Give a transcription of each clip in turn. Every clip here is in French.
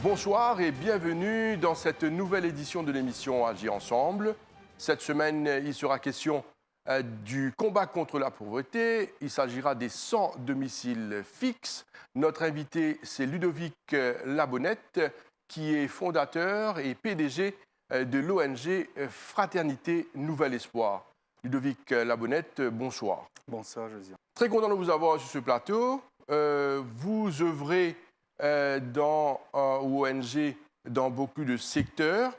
Bonsoir et bienvenue dans cette nouvelle édition de l'émission Agir ensemble. Cette semaine, il sera question du combat contre la pauvreté. Il s'agira des 100 domiciles fixes. Notre invité, c'est Ludovic Labonnette, qui est fondateur et PDG de l'ONG Fraternité Nouvel Espoir. Ludovic Labonnette, bonsoir. Bonsoir, Josiane. Très content de vous avoir sur ce plateau. Vous œuvrez dans ONG dans beaucoup de secteurs.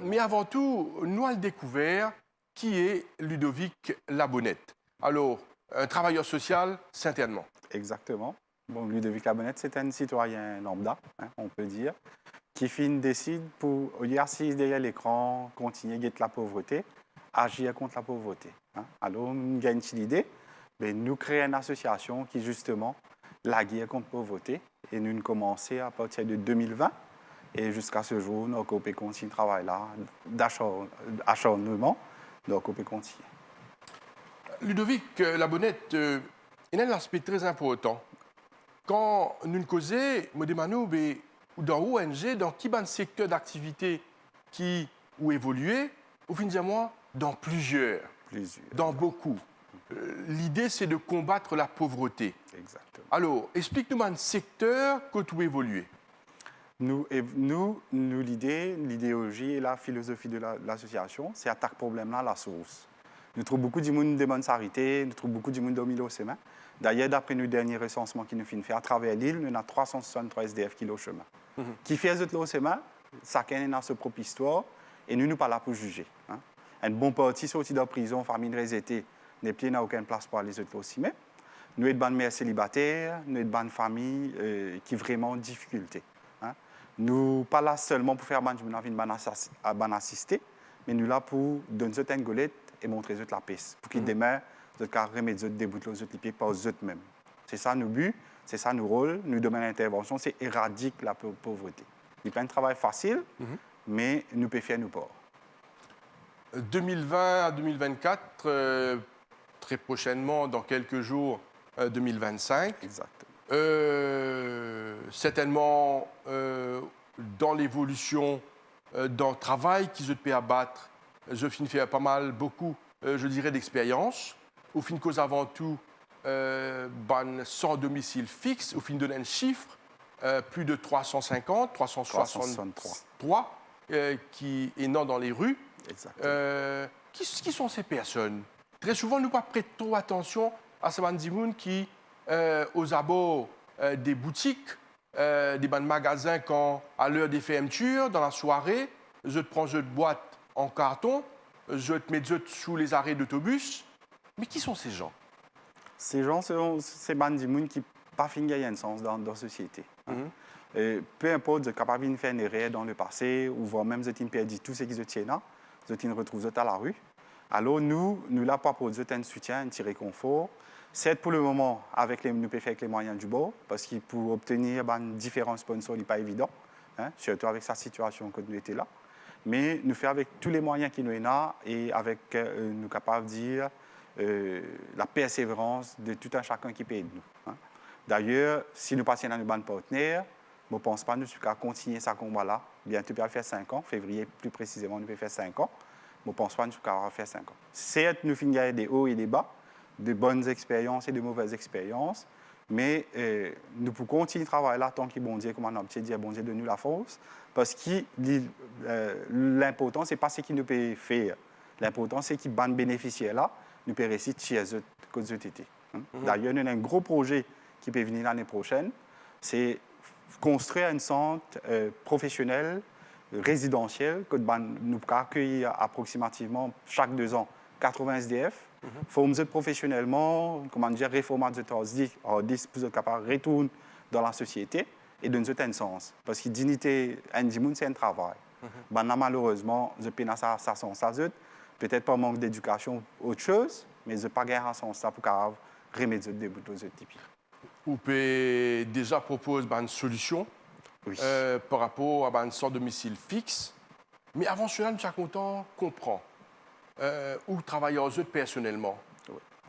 Mais avant tout, nous avons découvert qui est Ludovic Labonnette. Alors, un travailleur social, certainement. Exactement. Bon, Ludovic Labonnette, c'est un citoyen lambda, on peut dire, qui décide pour, au lieu d'assis derrière l'écran, continuer à guetter la pauvreté, agir contre la pauvreté. Alors, nous avons une idée, mais nous créons une association qui, justement, la guerre contre la pauvreté. Et nous avons commencé à partir de 2020. Et jusqu'à ce jour, nous avons continué le travail là, d'acharnement, nous avons continué. Ludovic Labonnette, il y a un aspect très important. Quand nous causons, nous demandons dans l'ONG, dans quel secteur d'activité qui ou évoluer, ou finalement dans plusieurs. Dans beaucoup. L'idée, c'est de combattre la pauvreté. Exactement. Alors, explique-nous un secteur que tu évolues. Nous l'idéologie et la philosophie de l'association, c'est attaquer le problème là à la source. Nous trouvons beaucoup de monde de bonne charité, nous trouvons beaucoup de monde au chemin. D'ailleurs, d'après nos derniers recensements qui nous finissent fait à travers l'île, nous avons 363 SDF qui sont au chemin. Qui fait les autres au chemin, chacun a sa propre histoire et nous ne sommes pas là pour juger. Un bon parti sorti de la prison, famille rejetée, n'a aucune place pour les autres aussi. Mais nous sommes des mères célibataires, nous sommes des familles qui sont vraiment en difficulté. Nous ne sommes pas là seulement pour faire assister, mais nous sommes là pour donner une golette et montrer la piste. Pour qu'ils demain, nous remettre des bouts de pieds par eux-mêmes. C'est ça nos buts, c'est ça nos rôles. Nous demandons l'intervention, c'est éradiquer la pauvreté. Ce n'est pas un travail facile, mais nous pouvons faire nos parts. 2020 à 2024, très prochainement, dans quelques jours, 2025. Exactement. Certainement, dans l'évolution, dans le travail qu'ils ont pu abattre, je finis faire pas mal, beaucoup, je dirais, d'expérience. Au fin de cause, avant tout, sans domicile fixe, au fin de donner un chiffre, plus de 350, 363 qui est non dans les rues. Qui sont ces personnes? Très souvent, nous ne prêtons pas trop attention à ces gens qui, aux abords des boutiques, des magasins, quand à l'heure des fermetures, dans la soirée, je te prends une boîte en carton, je te mets sous les arrêts d'autobus. Mais qui sont ces gens? Ces gens sont ces gens qui n'ont pas gagné un sens dans la société. Peu importe, ils sont capables de faire des erreurs dans le passé, ou voire même ils ont perdu tout ce qu'ils ont là, ils ont retrouvé à la rue. Alors nous là pour proposer un soutien, un petit réconfort. C'est pour le moment, nous pouvons faire avec les moyens du bord, parce que pour obtenir différents sponsors, ce n'est pas évident, surtout avec sa situation que nous étions là. Mais nous faisons avec tous les moyens qui nous avons et avec nous sommes capables de dire la persévérance de tout un chacun qui peut aider nous. D'ailleurs, si nous passons dans nos bandes partenaires, je ne pense pas que nous allons continuer ce combat-là. Bientôt, nous allons faire 5 ans. Février, plus précisément, nous allons faire 5 ans. Je ne pense pas que nous allons faire 5 ans. Certes, nous finissons des hauts et des bas, de bonnes expériences et de mauvaises expériences, mais nous pouvons continuer le travail là tant que bon Dieu, comme on a dit, bon Dieu de nous la force, parce que l'important, ce n'est pas ce qui nous peut faire. L'important, c'est que les bénéficiaires là, nous pouvons réussir chez eux, comme eux étaient. D'ailleurs, nous avons un gros projet qui peut venir l'année prochaine, c'est construire un centre professionnel, résidentiel, que nous pouvons accueillir approximativement chaque 2 ans 80 SDF, former professionnellement, comment dire, réformer pour être capable de retourner dans la société et donner un sens. Parce que dignité, c'est un travail. Malheureusement, je peine à ça sens. Peut-être pas manque d'éducation, autre chose, mais je n'ai pas gagné un sens pour remettre des bouts aux autres. Vous pouvez déjà proposer une solution par rapport à une sorte de domicile fixe. Mais avant cela, nous sommes contents comprendre ou travailler aux autres personnellement.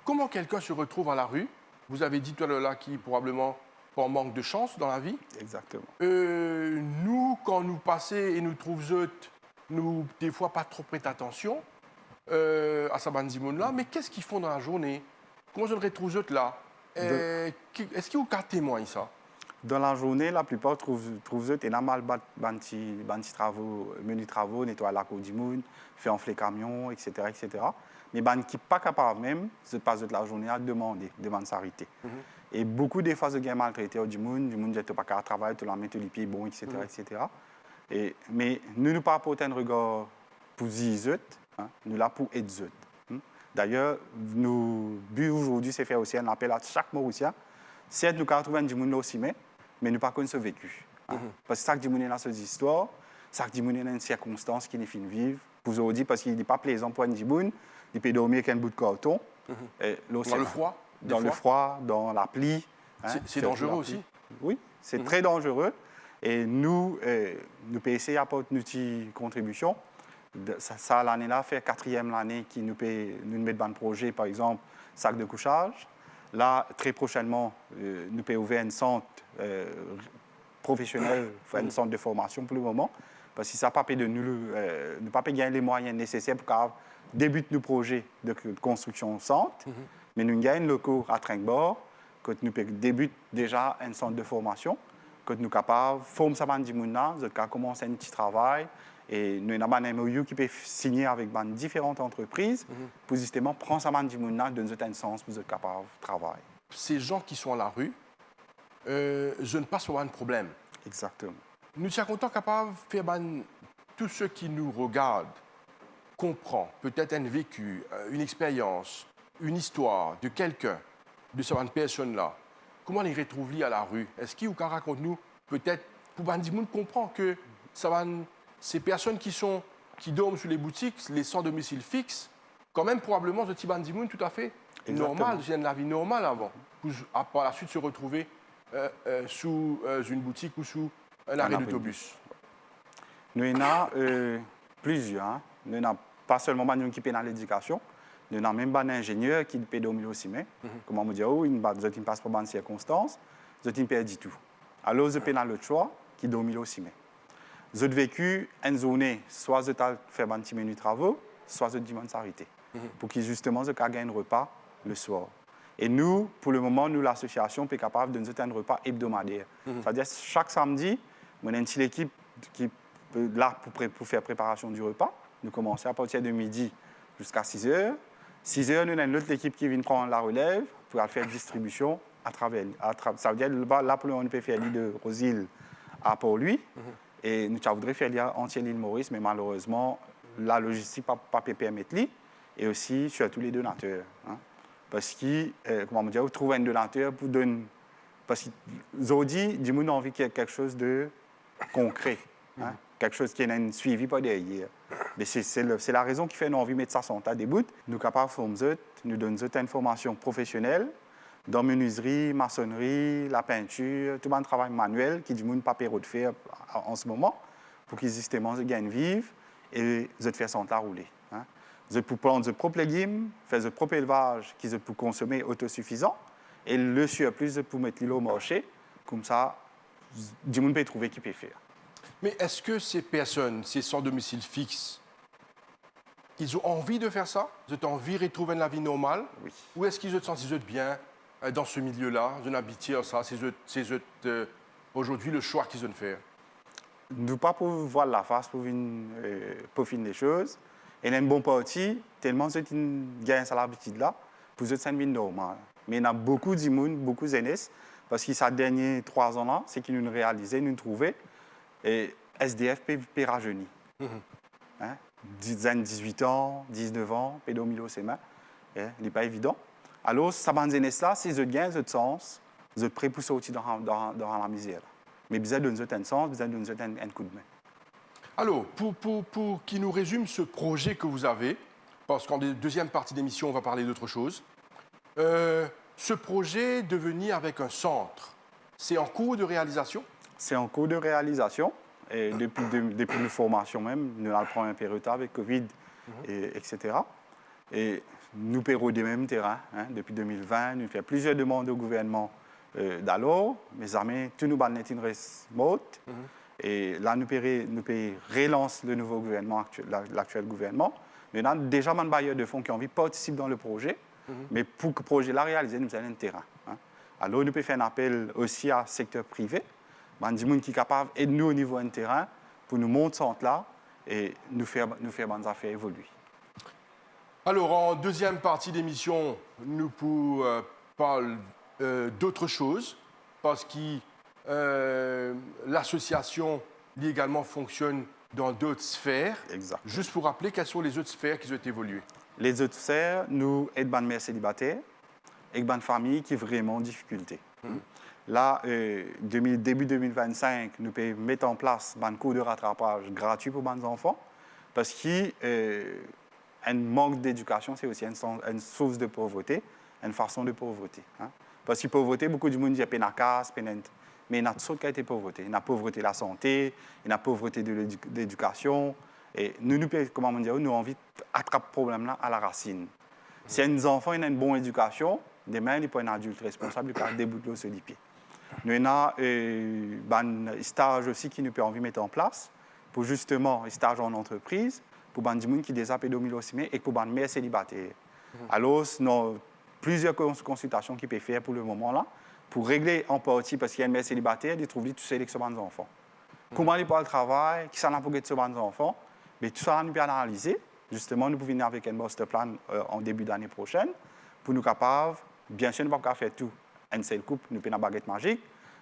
Comment quelqu'un se retrouve à la rue? Vous avez dit tout à l'heure là qui probablement par manque de chance dans la vie. Exactement. Nous, quand nous passons et nous trouvons nous, des fois, pas trop prêter attention à sa bande là, mais qu'est-ce qu'ils font dans la journée? Comment je le retrouve là? Est-ce qu'il y a aucun témoin ça? Dans la journée, la plupart trouvent et normal banti travaux, menu travaux, nettoyer la cour du monde, faire enfler camion, etc., etc. Mais ban qui pas capable même, se passe la journée à demander s'arrêter. Et beaucoup de fois, ils sont maltraités du monde dit pas qu'à travailler, tu la mets les pieds bons, etc., etc. Mais nous ne pas porter un regard pour les autres, nous là pour aider les autres. D'ailleurs, nous but aujourd'hui, c'est faire aussi un appel à chaque Mauricien. Si nous avons trouvé du monde aussi, mais nous pas connaissons ce vécu. Parce que chaque monde a ses histoires, chaque monde a une circonstance qui n'est fin vivre. Pour aujourd'hui, parce qu'il n'est pas plaisant pour un monde, il peut dormir avec un bout de carton. Dans le froid? Dans le froid, dans la pluie. C'est dangereux aussi? Oui, c'est très dangereux. Et nous, nous PSC apporte notre contribution. Ça l'année-là, fait 4e année qui nous met dans le projet, par exemple, sac de couchage. Là, très prochainement, nous pouvons ouvrir un centre professionnel, un centre de formation pour le moment, parce que ça n'a pas de nous pas gagner les moyens nécessaires pour débuter nos projets de construction centre, mais nous gagnons le locaux à Tringbord, que nous débutons déjà un centre de formation, que nous sommes capables de former ça bande nous avons commencé un petit travail, et nous avons un MOU qui peut signer avec différentes entreprises pour justement prendre ça bande donner un sens pour être capable de travailler. Ces gens qui sont à la rue, je ne passe pas un problème. Exactement. Nous sommes contents capables de faire tous ceux qui nous regardent comprend peut-être un vécu, une expérience, une histoire de quelqu'un, de cette personne-là. Comment les retrouve à la rue? Est-ce qu'il raconte-nous peut-être pour que tout comprend que ces personnes qui dorment sur les boutiques, les sans domicile fixe, quand même probablement ce type de tout à fait normal, c'est la vie normale avant, pour par la suite se retrouver sous une boutique ou sous un arrêt d'autobus. Nous en avons plusieurs. Nous n'avons pas seulement des gens qui payent dans l'éducation, nous avons même des ingénieurs qui payent dormir aussi. Comment on dit, ils ne passent pas dans les circonstances, ils ne payent du tout. Alors, ils payent dans le choix qui dorment aussi. Ils ont vécu une journée, soit ils ont fait un petit minute de travaux, soit ils ont s'arrêter. Pour qu'ils justement gagnent un repas le soir. Et nous, pour le moment, nous, l'association, est capable de nous donner un repas hebdomadaire. C'est-à-dire, chaque samedi, on a une petite équipe qui est là pour faire préparation du repas. Nous commençons à partir de midi jusqu'à 6 heures. 6 heures, nous avons une autre équipe qui vient prendre la relève pour faire distribution à travers. Ça veut dire là, pour on peut faire l'île de Rosil à Port-Louis. Et nous voudrions faire l'île l'île Maurice, mais malheureusement, la logistique n'a pas pu permettre. Et aussi, surtout les donateurs. Parce que, comment dire, trouver un donateur pour donner. Parce que aujourd'hui, du monde a envie qu'il y ait quelque chose de concret. Quelque chose qui a un suivi pas derrière. Mais c'est la raison qui fait nous envie de mettre ça sur ta début. Nous sommes capables de former, nous donnons une formation professionnelle dans la menuiserie, maçonnerie, la peinture, tout un travail manuel qui du monde pas de faire en ce moment pour qu'ils justement gagnent vivre et de faire son tas rouler. Vous pour prendre vos propres légumes, faire votre propre élevage qui pour consommer autosuffisant et le surplus pour mettre l'île au marché. Comme ça, du monde peut trouver qui peut faire. Mais est-ce que ces personnes, ces sans domicile fixe, ils ont envie de faire ça? Ils ont envie de retrouver la vie normale? Oui. Ou est-ce qu'ils se sentent bien dans ce milieu-là? Ils ont habité ça, c'est aujourd'hui le choix qu'ils ont fait? Nous pas pour voir la face pour finir les choses. Et il y a une bonne partie, tellement c'est une gagne à l'habitude là, pour eux c'est une vie normale. Mais il y a beaucoup de monde, beaucoup d'aînés, parce que ces derniers 3 ans là, c'est qu'ils nous réalisé, nous trouvé. Et SDF peut rajeunir. 18 ans, 19 ans, pédomilo, c'est mains. Il n'est pas évident. Alors, ça va là, si vous gagnez ce sens, vous êtes prêt pour sortir dans la misère. Mais besoin de nous un sens, besoin de nous un coup de main. Alors, pour qui nous résume ce projet que vous avez, parce qu'en deuxième partie d'émission, on va parler d'autre chose. Ce projet de venir avec un centre, c'est en cours de réalisation? C'est en cours de réalisation. Et depuis nos formations même, nous avons pris un période avec Covid, etc. Et nous payons des mêmes terrains. Depuis 2020, nous faisons plusieurs demandes au gouvernement d'alors, mes amis, tous nous ban une remote. Et là, nous relancer le nouveau gouvernement, l'actuel gouvernement. Nous avons déjà un bailleur de fonds qui ont envie de participer dans le projet. Mais pour que le projet là réalisé, nous avons un terrain. Alors, nous pouvons faire un appel aussi à secteur privé. Des gens qui sont capables d'aider nous au niveau du terrain pour nous monter ça là et nous faire des affaires évoluer. Alors, en deuxième partie d'émission, nous parlons d'autre chose, parce que l'association également fonctionne dans d'autres sphères. Exact. Juste pour rappeler, quelles sont les autres sphères qui ont évolué? Les autres sphères, nous aidons les mères célibataires et les familles qui sont vraiment en difficulté. Là, début 2025, nous pouvons mettre en place un cours de rattrapage gratuit pour les enfants, parce qu'un manque d'éducation, c'est aussi une source de pauvreté, une façon de pauvreté. Parce que pauvreté, beaucoup de monde disent qu'il y a casse, mais il y a toutes sortes de pauvreté. Il y a la pauvreté de la santé, il y a la pauvreté de l'éducation. Et nous avons envie d'attraper ce problème-là à la racine. Si un enfant a une bonne éducation, demain, il peut être un adulte responsable, il peut débouter sur les pieds. Nous avons un stage aussi qui nous peut envie de mettre en place pour justement un stage en entreprise, pour les gens qui ont des pédomylocémies et pour les mères célibataires. Alors, nous avons plusieurs consultations qu'ils peuvent faire pour le moment là, pour régler en partie, parce qu'il y a une mère célibataire, ils trouvent tout sélectionner les enfants. Comment ils parlent le travail, qui s'en a pour les enfants, mais tout ça, nous pouvons analyser. Justement, nous pouvons venir avec un master plan en début d'année prochaine pour nous capables, bien sûr, nous ne pouvons pas faire tout. Un seul couple, nous pouvons une baguette magique,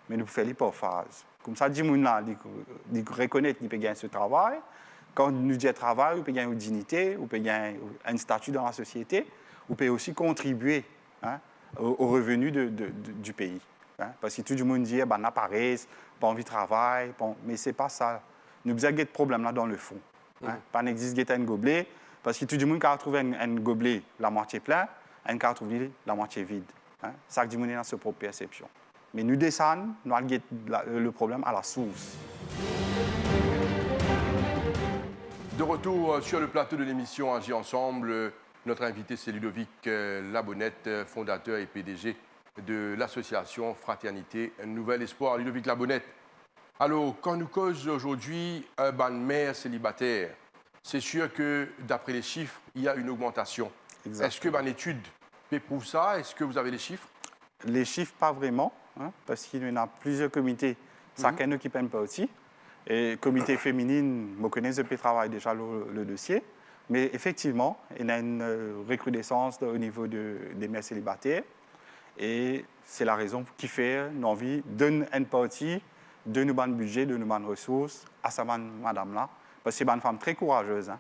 mais nous pouvons faire les par phase. Comme ça, les gens reconnaissent qu'ils peuvent gagner ce travail. Quand nous disons travail, on peut gagner une dignité, on peut gagner un statut dans la société, on peut aussi contribuer aux revenus du pays. Parce que tout le monde dit qu'on n'a pas envie de travailler, mais ce n'est pas ça. Nous avons des problèmes là dans le fond. Pas n'existe un gobelet, parce que tout le monde a trouvé un gobelet la moitié plein, un a trouvé la moitié vide. Ça dit dans sa propre perception. Mais nous descendons, nous avons le problème à la source. De retour sur le plateau de l'émission Agir ensemble, notre invité c'est Ludovic Labonnette, fondateur et PDG de l'association Fraternité Nouvel Espoir. Ludovic Labonnette, alors quand nous causons aujourd'hui un mère célibataire, c'est sûr que d'après les chiffres, il y a une augmentation. Est-ce que l'étude prouve ça? Est-ce que vous avez les chiffres? Les chiffres, pas vraiment, parce qu'il y a plusieurs comités, chacun qui prennent partie. Et comité féminine, je connais depuis travail déjà le dossier, mais effectivement, il y a une recrudescence au niveau des mères célibataires. Et c'est la raison qui fait l'envie de donner une partie de nos budget, de nos ressources à cette madame-là. Parce que c'est une femme très courageuse.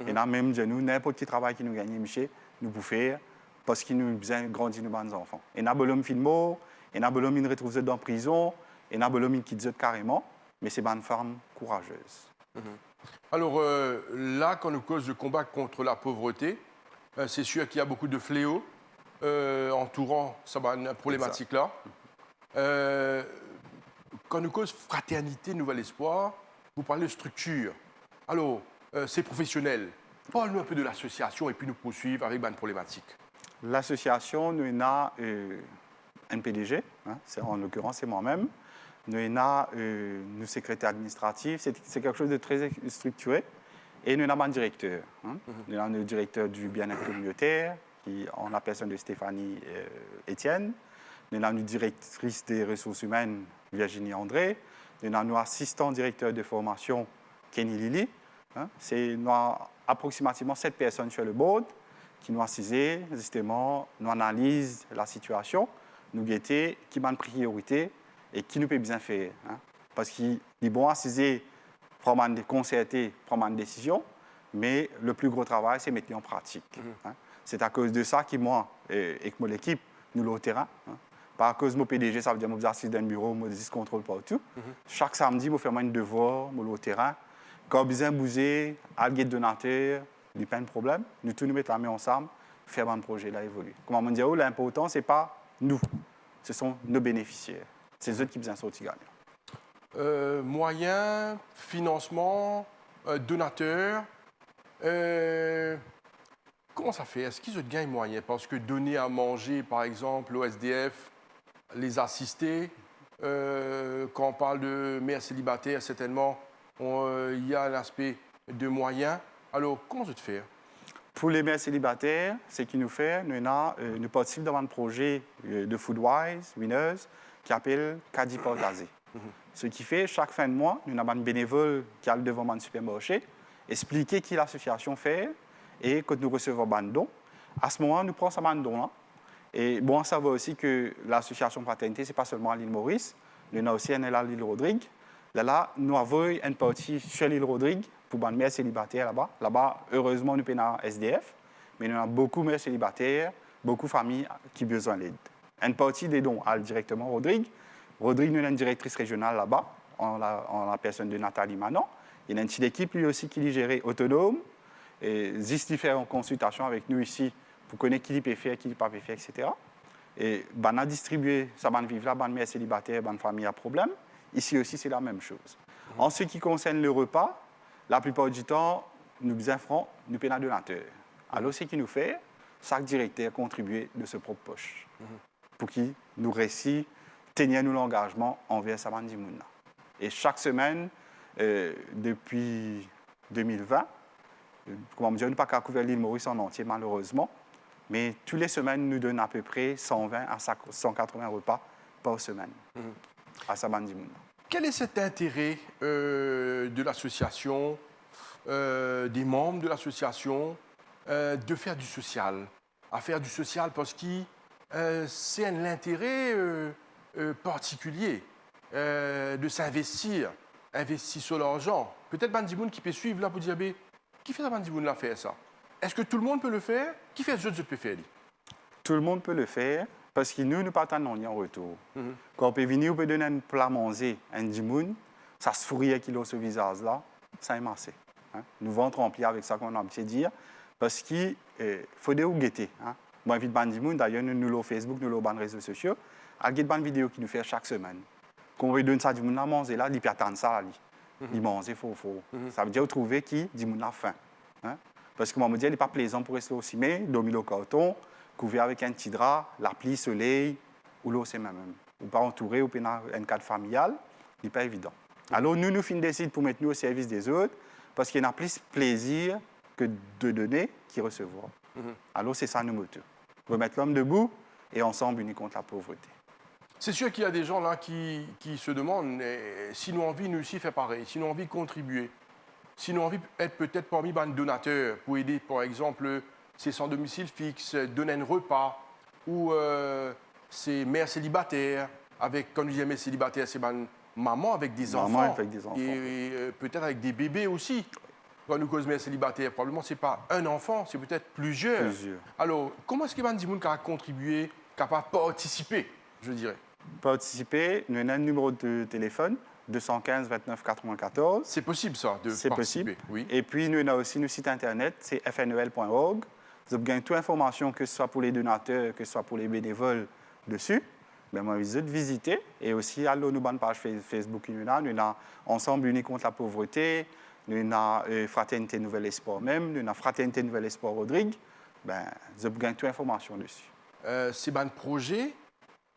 Et là, même de nous, n'importe quel travail qui nous gagne, nous pouvons faire parce qu'il nous besoin de grandir nos enfants. Et nous avons fait mort, et nous avons retrouvé dans la prison, et nous avons quitté carrément, mais c'est une femme courageuse. Alors là, quand nous cause le combat contre la pauvreté, c'est sûr qu'il y a beaucoup de fléaux entourant cette problématique-là. Quand nous cause Fraternité Nouvel Espoir, vous parlez de structure. Alors, c'est professionnel. Parle-nous un peu de l'association et puis nous poursuivre avec une problématique. L'association, nous avons un PDG, en l'occurrence c'est moi-même. Nous avons nos secrétaires administratifs, c'est quelque chose de très structuré. Et nous avons un directeur. Nous avons le directeur du bien-être communautaire, qui en la personne de Stéphanie Etienne. Nous avons une directrice des ressources humaines, Virginie André. Nous avons un assistant directeur de formation, Kenny Lili. Nous avons approximativement 7 personnes sur le board qui nous assisent, justement, nous analysent la situation, nous guetter qui ont une priorité et qui nous peut bien faire. Parce qu'il est bon assiser, prendre des concertés, prendre une décision, mais le plus gros travail, c'est mettre en pratique. C'est à cause de ça que moi et que mon équipe, nous sommes au terrain. Pas à cause de mon PDG, ça veut dire que je suis dans le bureau, je dis contrôle partout. Chaque samedi, je fais un devoir, je suis au terrain. Quand besoin de bouger, allier donateur, il n'y a pas de problème. Nous tous nous mettons la main ensemble, faire un projet là évoluer. Comme on dit, l'important, ce n'est pas nous, ce sont nos bénéficiaires. C'est eux qui besoin de sortir gagnants. Moyens, financement, donateurs. Comment ça fait? Est-ce qu'ils ont gagnent moyens? Parce que donner à manger, par exemple, au SDF, les assister. Quand on parle de mères célibataires, certainement, il y a un aspect de moyens. Alors, comment ça te fait? Pour les mères célibataires, ce qui nous fait, nous participons dans un projet de Foodwise, Winners, qui s'appelle Kadi Partagé. Ce qui fait, chaque fin de mois, nous avons un bénévole qui a le devant un supermarché, expliquer qui l'association fait, et quand nous recevons un don, à ce moment, nous prenons ce don-là. Et bon, ça veut aussi que l'association Fraternité, ce n'est pas seulement à l'île Maurice, nous avons aussi à l'île Rodrigue. Là, nous avons une partie sur l'île Rodrigue pour les mères célibataires là-bas. Là-bas, heureusement, nous avons un SDF, mais nous avons beaucoup de mères célibataires, beaucoup de familles qui ont besoin d'aide. Une partie des dons à directement Rodrigue. Rodrigue, nous avons une directrice régionale là-bas, en la personne de Nathalie Manon. Il y a une petite équipe lui aussi qui est gérée autonome. Et juste faire en consultation avec nous ici pour connaître qui peut faire, qui ne peut pas faire, etc. Et on a distribué ça, on vivre là, on mère célibataire, on famille à problème. Ici aussi, c'est la même chose. En ce qui concerne le repas, la plupart du temps, nous offrons, nous payons un donateur. Alors, ce qui nous fait, chaque directeur contribue de sa propre poche pour qu'il nous réussisse tenir nous l'engagement envers sa bande. Et chaque semaine, depuis 2020, comment dire, nous n'avons pas couvert l'île Maurice en entier, malheureusement, mais toutes les semaines, nous donnons à peu près 120 à 180 repas par semaine à sa bande. Quel est cet intérêt de l'association, des membres de l'association, de faire du social? À faire du social parce que c'est un intérêt particulier de s'investir, investir sur l'argent. Peut-être Bandimoun qui peut suivre là pour dire, qui fait ça Bandimoun là faire ça? Est-ce que tout le monde peut le faire? Qui fait ce que je peux faire? Tout le monde peut le faire parce que nous partons en retour. Quand on peut venir, on peut donner un plat manger à un dimoun, ça se fourrait qu'il a ce visage-là, ça est massé. Nous ventre rempli avec ça qu'on a envie de dire parce qu'il faut des guetter. Moi, j'invite Bandimoun, d'ailleurs, nous l'avons Facebook, nous l'avons les réseaux sociaux, à guetter une vidéo qui nous fait chaque semaine. Quand on donne ça, dimoun à manger là, il peut attendre ça, il mange, faut. Ça veut dire trouver qui dimoun a faim. Parce que moi, je me dis, il n'est pas plaisant pour rester aussi, mais dormir au carton, couvert avec un petit drap, la pluie, soleil, ou l'eau, c'est même. Ou pas entouré, ou pas un cadre familial, ce n'est pas évident. Alors, nous finissons décider pour mettre nous au service des autres, parce qu'il y a plus plaisir que de donner qui recevoir. Alors, c'est ça nos motos. Remettre l'homme debout et ensemble unis contre la pauvreté. C'est sûr qu'il y a des gens là qui se demandent si nous envie, nous aussi, faire pareil, si nous envie contribuer. Si nous envie d'être peut-être parmi les donateurs pour aider, par exemple, ces sans domicile fixe, donner un repas, ou ces mères célibataires, avec, comme je disais, mères célibataires, c'est maman avec des enfants. Avec des enfants. Et peut-être avec des bébés aussi. Quand nous cause mères célibataires, probablement, ce n'est pas un enfant, c'est peut-être plusieurs. Alors, comment est-ce que les gens ont contribué, capable de participer, je dirais? Participer, nous avons un numéro de téléphone. 215 29 94. C'est possible, ça, de participer. Possible. Oui. Et puis, nous avons aussi notre site internet, c'est fnel.org. Vous avez toute information, que ce soit pour les donateurs, que ce soit pour les bénévoles dessus. Mais moi, vous visiter. Et aussi, allô, nous avons une page Facebook, nous avons Ensemble unis contre la pauvreté, nous avons Fraternité Nouvel Espoir même, nous avons Fraternité Nouvel Espoir Rodrigue. Vous avez toute information dessus. C'est un projet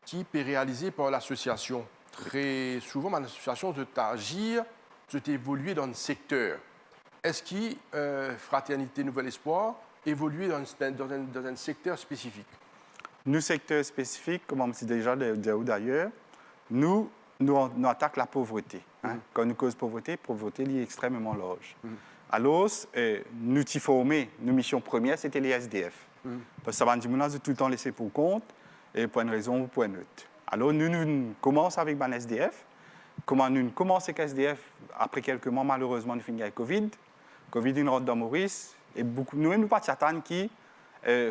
qui est réalisé par l'association. Très souvent, mon association de t'agir, de t'évoluer dans un secteur. Est-ce que Fraternité Nouvel Espoir évolue dans un secteur spécifique? Nous, secteur spécifique, comme on dit déjà d'ailleurs, nous attaquons la pauvreté. Quand nous causons pauvreté est extrêmement large. Alors, nous t'y formons, nos missions premières, c'était les SDF. Parce que ça va nous tout le temps laisser pour compte, et pour une raison ou pour une autre. Alors, nous commençons avec un SDF. Comment nous commençons avec SDF? Après quelques mois, malheureusement, nous finissons avec Covid. Covid, une rentre dans Maurice. Et beaucoup, nous pas attendre qui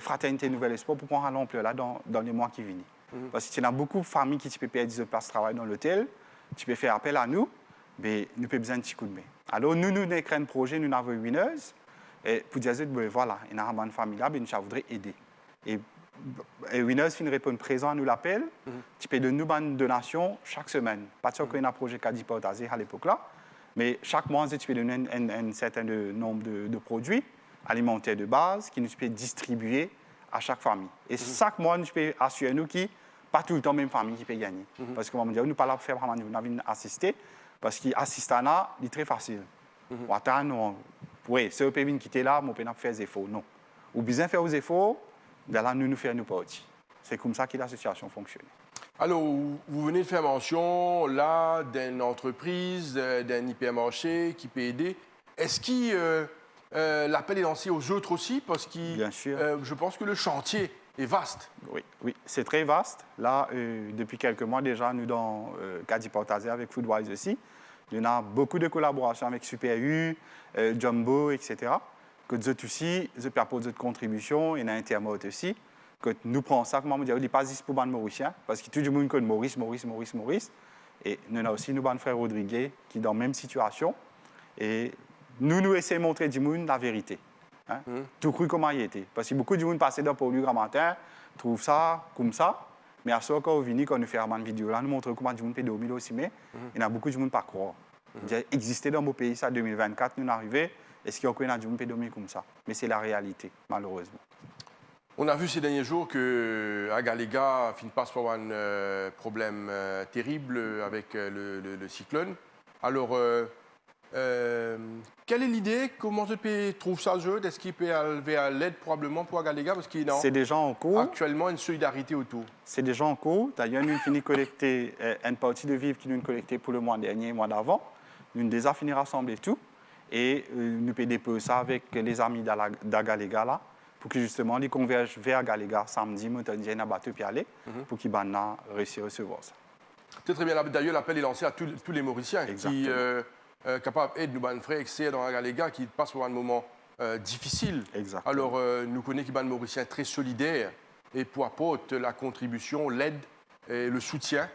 Fraternité Nouvel Espoir pour prendre l'ampleur là dans les mois qui viennent. Parce qu'il y a beaucoup de familles qui peuvent perdre des places de travail dans l'hôtel. Tu peux faire appel à nous, mais nous avons besoin de petit coup de main. Alors, nous avons créé un projet, nous avons Winners. Et pour dire, voilà, il y a une famille là, nous voudrais aider. Et Winners finit répondre présent à nous l'appel. Tu peux donner nous une donation chaque semaine. Pas sûr qu'il y a un projet qui a dit partagé à l'époque là, mais chaque mois, tu peux donner un certain nombre de produits alimentaires de base qui nous peut distribuer à chaque famille. Et chaque mois, nous peux assurer nous qui pas tout le temps même famille qui peut gagner. Parce que, nous ne parlons pas faire vraiment, nous avons assisté, parce qu'assistant, c'est très facile. Oui, c'est eux qui quitter là, mais on peut pas faire des efforts. Non. Ou bien faire des efforts, là, nous faisons nos parties. C'est comme ça que l'association fonctionne. Alors, vous venez de faire mention, là, d'une entreprise, d'un hypermarché qui peut aider. Est-ce que l'appel est lancé aux autres aussi? Parce que Bien sûr. Je pense que le chantier est vaste. Oui, oui, c'est très vaste. Là, depuis quelques mois déjà, nous, dans Cadi Portazé, avec Foodwise aussi, nous avons beaucoup de collaborations avec Super U, Jumbo, etc. Que nous aussi, nous proposons de contributions, et Intermode aussi. Que nous prenons ça, comme on dit, il n'est pas juste pour les Mauriciens, parce que tout le monde connaît Maurice. Et nous avons aussi nos frères Rodriguez qui sont dans la même situation. Et nous essayons de montrer du monde la vérité. Hein? Tout cru comme il était. Parce que beaucoup de monde passent dans le grand matin, trouvent ça comme ça. Mais à ce moment où quand nous faisons une vidéo, là, nous montrons comment du monde peut dormir aussi. Mais il y a beaucoup de monde pas croire. Il a existé dans mon pays, ça, 2024, nous arrivons. Est-ce qu'il y a du monde peut dormir comme ça? Mais c'est la réalité, malheureusement. On a vu ces derniers jours qu'à Galega, il passe par un problème terrible avec le cyclone. Alors, quelle est l'idée? Comment tu trouves ça, jeu? Est-ce qu'il peut arriver à l'aide probablement pour Galega? Parce qu'il y a c'est déjà en cours. Actuellement une solidarité autour. C'est déjà en cours. D'ailleurs, nous avons collecté une partie de vivres qui nous avons collecté pour le mois dernier et le mois d'avant. Nous avons déjà fini rassembler tout. Et nous avons déposer ça avec les amis d'Agalega là, pour que justement, ils convergent vers Galega samedi, nous avons battu puis aller, pour qu'ils réussissent à recevoir ça. C'est très bien. D'ailleurs, l'appel est lancé à tous les Mauriciens qui capables d'aider nos frères exercés dans Galega qui passent par un moment difficile. Exactement. Alors, nous connaissons les Mauriciens très solidaires et pour apporter la contribution, l'aide et le soutien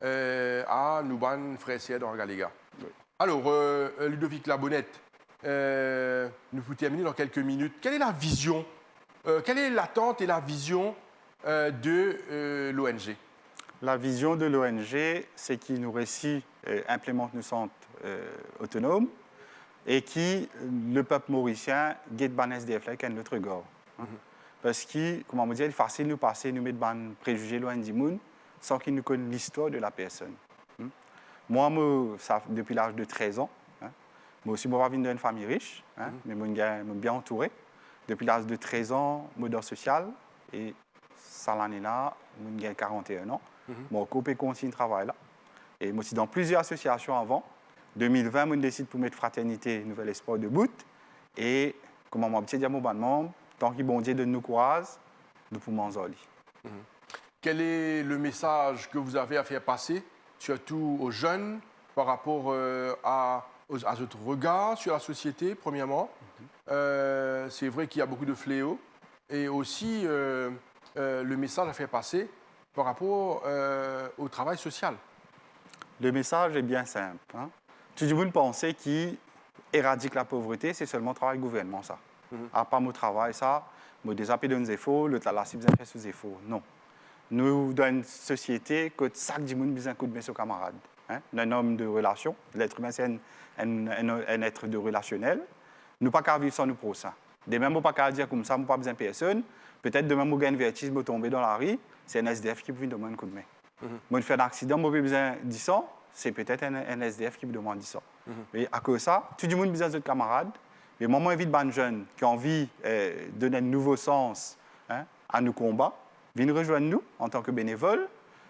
à nos frères exercés dans Galega. Oui. Alors, Ludovic Labonnette, nous pouvons terminer dans quelques minutes. Quelle est la vision, quelle est l'attente et la vision de l'ONG? La vision de l'ONG, c'est qu'il nous réussit, implémente nos centres autonomes et qui, le peuple mauricien, guette ban SDF là, qu'un autre gars. Parce que, comme on me dit, il est facile de nous passer, nous mettre ban préjugés loin du monde sans qu'ils nous connaissent l'histoire de la personne. Moi, ça, depuis l'âge de 13 ans, moi aussi, je viens d'une famille riche, mais je suis bien entouré. Depuis l'âge de 13 ans, je suis dans le social et ça l'année-là, je suis 41 ans. Mon couple continue de travailler là. Et moi aussi dans plusieurs associations avant. 2020, je décide pour mettre Fraternité Nouvel Espoir debout. Et comme on m'a dit à mon membre, tant qu'il bon Dieu de nous croise, nous pouvons en aller. Quel est le message que vous avez à faire passer, surtout aux jeunes, par rapport à votre regard sur la société, premièrement? C'est vrai qu'il y a beaucoup de fléaux. Et aussi, le message à faire passer par rapport au travail social. Le message est bien simple. Tout le monde pensait qu'éradiquer la pauvreté, c'est seulement le travail du gouvernement, ça. À part mon travail, ça, je désappuie de nos efforts, l'autre la cible fait sous efforts. Non. Nous, dans une société, que chaque monde a besoin de coup de main sur camarade. Un homme de relation, l'être humain, c'est un être de relationnel. Nous ne pouvons pas vivre sans nos prochains. De même, on ne peut pas dire comme ça, on n'a pas besoin de personne. Peut-être demain, je gagne vertige, je tombe dans la rue, c'est un SDF qui peut demander un coup de main. Moi, je fais un accident, je n'ai pas besoin de 10 ans, c'est peut-être un SDF qui me demande 10 ans. Mais à cause de ça, tout le monde a besoin de camarades. Mais moi, j'invite les jeunes qui ont envie de donner un nouveau sens à nos combats, viennent rejoindre nous en tant que bénévoles,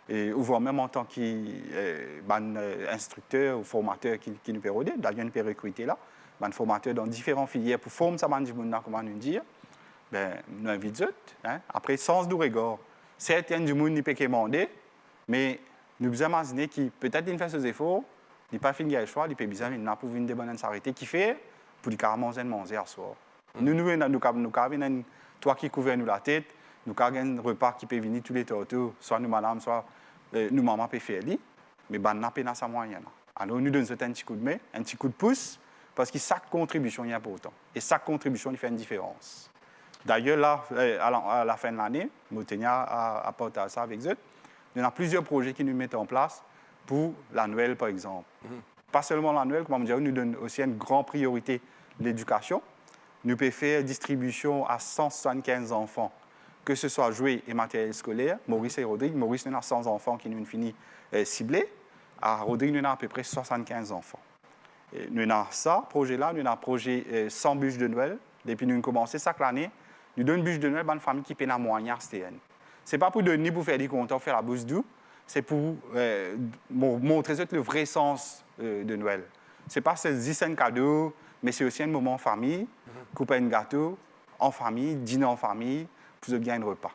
ou voire même en tant qu'instructeurs ou formateurs qui nous peuvent aider. D'ailleurs, nous pouvons recruter là, des formateurs dans différentes filières pour former ça, comment nous dire. Ben, nous invitons après, sans nous regard. Certains du monde ne peuvent pas demander, mais nous devons imaginer qu'ils peut-être ils font ces efforts, ils n'ont pas fini le choix, ils peuvent besoin maintenant pour venir de bonnes s'arrêter, qui fait pour les carrément manger à soir. Nous avons toi qui couvre nous la tête, nous avons un repas qui peut venir tous les temps, soit nous madame, soit nous maman peut faire, mais ben n'a pas ça moyen. Alors nous donnons un petit coup de main, un petit coup de pouce, parce que chaque contribution est importante et chaque contribution il fait une différence. D'ailleurs, là, à la fin de l'année, nous tenions à porter ça avec eux. Il y a plusieurs projets qui nous mettent en place pour la Noël, par exemple. Pas seulement la Noël, comme on dit, nous donnons aussi une grande priorité l'éducation. Nous pouvons faire distribution à 175 enfants que ce soit jouets et matériel scolaire, Maurice et Rodrigue. Maurice, nous a 100 enfants qui nous finissent ciblés. À Rodrigue, nous avons à peu près 75 enfants. Et nous avons ça, projet-là, nous avons un projet 100 bûches de Noël. Depuis nous avons commencé chaque année, nous donnons une bûche de Noël à une famille qui paie la moyenne STN. Ce n'est pas pour donner, pour faire des comptes, faire la bourse doux, c'est pour montrer le vrai sens de Noël. Ce n'est pas juste un cadeau, mais c'est aussi un moment en famille, couper un gâteau en famille, dîner en famille, pour bien un repas.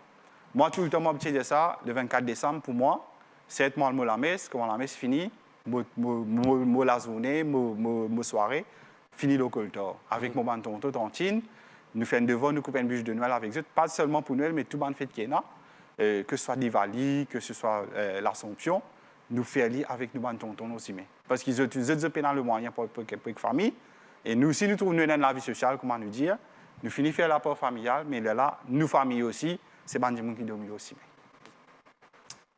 Moi, tout le temps, je dis ça, le 24 décembre, pour moi, c'est être moi la messe, quand la messe finit, la journée, la soirée, fini le coltor. Avec mon tonton, tantine, nous faisons devant, nous coupons une bûche de Noël avec eux, pas seulement pour Noël, mais tout le monde fait de Kéna, que ce soit Diwali, que ce soit l'Assomption, nous faisons avec nous tonton aussi. Parce qu'ils ont dans le moyen pour la famille. Et nous aussi, nous trouvons dans la vie sociale, comment nous dire, nous finissons faire l'apport familial, mais là, nous, famille aussi, c'est des gens qui dorment aussi.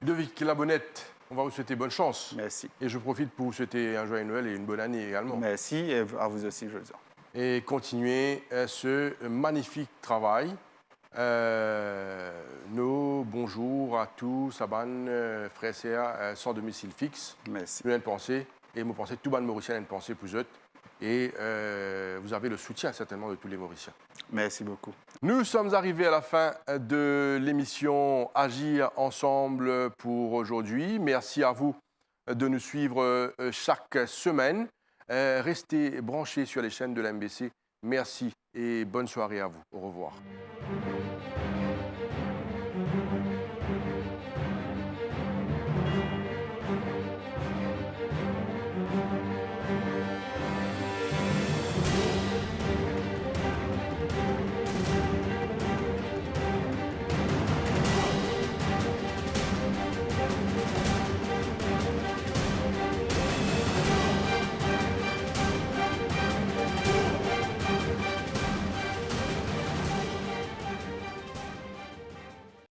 Ludovic Labonnette, on va vous souhaiter bonne chance. Merci. Et je profite pour vous souhaiter un joyeux Noël et une bonne année également. Merci, et à vous aussi, je le dis. Et continuez ce magnifique travail. Nos bonjours à tous, Saban, frères et sœurs, sans domicile fixe. Merci. Nous avons pensé, et nous pensons, tout le monde Mauricien a une pensée pour eux. Et vous avez le soutien certainement de tous les Mauriciens. Merci beaucoup. Nous sommes arrivés à la fin de l'émission Agir ensemble pour aujourd'hui. Merci à vous de nous suivre chaque semaine. Restez branchés sur les chaînes de l'MBC. Merci et bonne soirée à vous. Au revoir.